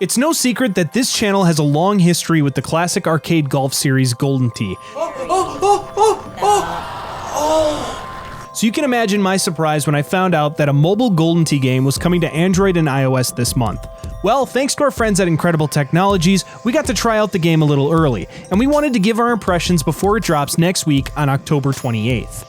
It's no secret that this channel has a long history with the classic arcade golf series Golden Tee. So you can imagine my surprise when I found out that a mobile Golden Tee game was coming to Android and iOS this month. Well, thanks to our friends at Incredible Technologies, we got to try out the game a little early, and we wanted to give our impressions before it drops next week on October 28th.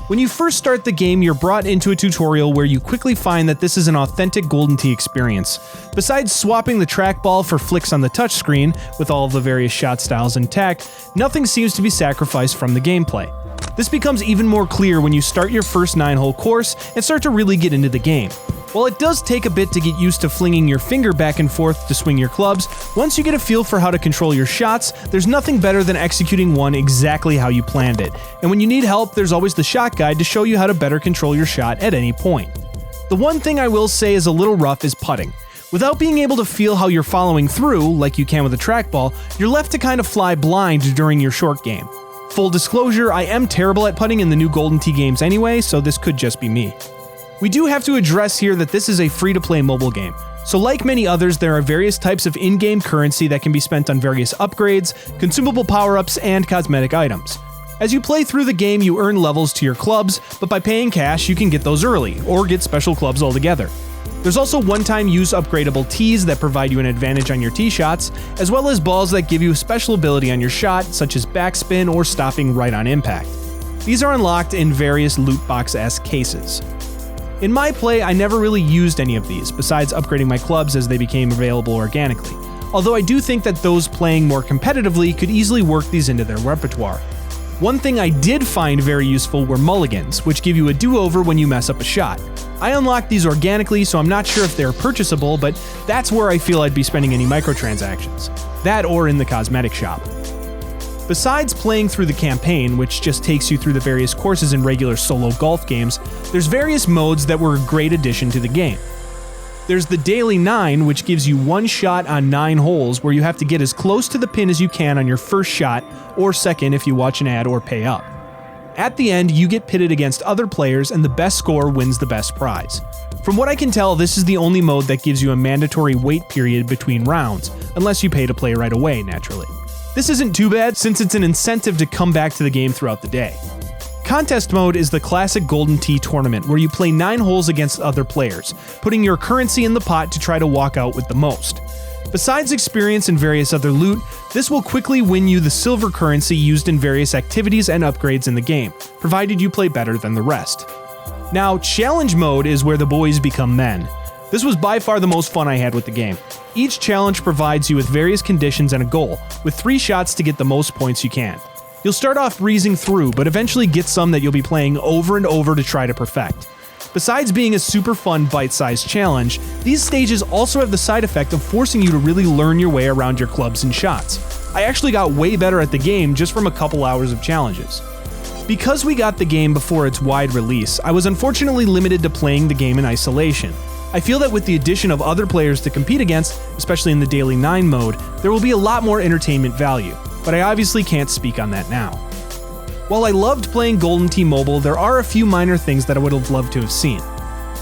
When you first start the game, you're brought into a tutorial where you quickly find that this is an authentic Golden Tee experience. Besides swapping the trackball for flicks on the touchscreen, with all of the various shot styles intact, nothing seems to be sacrificed from the gameplay. This becomes even more clear when you start your first 9-hole course and start to really get into the game. While it does take a bit to get used to flinging your finger back and forth to swing your clubs, once you get a feel for how to control your shots, there's nothing better than executing one exactly how you planned it. And when you need help, there's always the shot guide to show you how to better control your shot at any point. The one thing I will say is a little rough is putting. Without being able to feel how you're following through, like you can with a trackball, you're left to kind of fly blind during your short game. Full disclosure, I am terrible at putting in the new Golden Tee games anyway, so this could just be me. We do have to address here that this is a free-to-play mobile game. So like many others, there are various types of in-game currency that can be spent on various upgrades, consumable power-ups, and cosmetic items. As you play through the game, you earn levels to your clubs, but by paying cash, you can get those early, or get special clubs altogether. There's also one-time use upgradable tees that provide you an advantage on your tee shots, as well as balls that give you a special ability on your shot, such as backspin or stopping right on impact. These are unlocked in various loot box-esque cases. In my play, I never really used any of these, besides upgrading my clubs as they became available organically, although I do think that those playing more competitively could easily work these into their repertoire. One thing I did find very useful were mulligans, which give you a do-over when you mess up a shot. I unlocked these organically, so I'm not sure if they're purchasable, but that's where I feel I'd be spending any microtransactions. That or in the cosmetic shop. Besides playing through the campaign, which just takes you through the various courses in regular solo golf games, there's various modes that were a great addition to the game. There's the Daily 9, which gives you one shot on 9 holes where you have to get as close to the pin as you can on your first shot, or second if you watch an ad or pay up. At the end, you get pitted against other players and the best score wins the best prize. From what I can tell, this is the only mode that gives you a mandatory wait period between rounds, unless you pay to play right away, naturally. This isn't too bad since it's an incentive to come back to the game throughout the day. Contest mode is the classic Golden Tee tournament where you play 9 holes against other players, putting your currency in the pot to try to walk out with the most. Besides experience and various other loot, this will quickly win you the silver currency used in various activities and upgrades in the game, provided you play better than the rest. Now, challenge mode is where the boys become men. This was by far the most fun I had with the game. Each challenge provides you with various conditions and a goal, with 3 shots to get the most points you can. You'll start off breezing through, but eventually get some that you'll be playing over and over to try to perfect. Besides being a super fun bite-sized challenge, these stages also have the side effect of forcing you to really learn your way around your clubs and shots. I actually got way better at the game just from a couple hours of challenges. Because we got the game before its wide release, I was unfortunately limited to playing the game in isolation. I feel that with the addition of other players to compete against, especially in the Daily 9 mode, there will be a lot more entertainment value, but I obviously can't speak on that now. While I loved playing Golden Tee Mobile, there are a few minor things that I would have loved to have seen.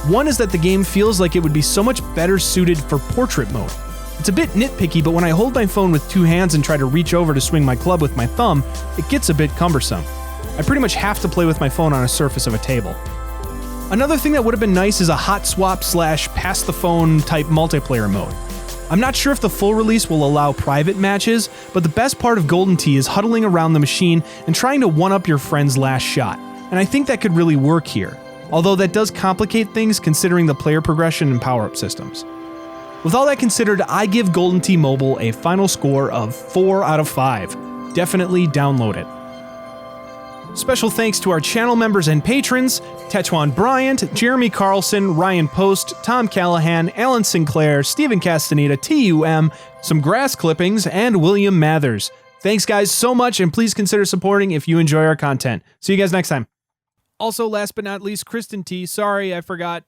One is that the game feels like it would be so much better suited for portrait mode. It's a bit nitpicky, but when I hold my phone with 2 hands and try to reach over to swing my club with my thumb, it gets a bit cumbersome. I pretty much have to play with my phone on a surface of a table. Another thing that would have been nice is a hot swap / pass the phone type multiplayer mode. I'm not sure if the full release will allow private matches, but the best part of Golden Tee is huddling around the machine and trying to one-up your friend's last shot, and I think that could really work here, although that does complicate things considering the player progression and power-up systems. With all that considered, I give Golden Tee Mobile a final score of 4 out of 5. Definitely download it. Special thanks to our channel members and patrons, Tetuan Bryant, Jeremy Carlson, Ryan Post, Tom Callahan, Alan Sinclair, Stephen Castaneda, TUM, some grass clippings, and William Mathers. Thanks guys so much, and please consider supporting if you enjoy our content. See you guys next time. Also, last but not least, Kristen T. Sorry, I forgot.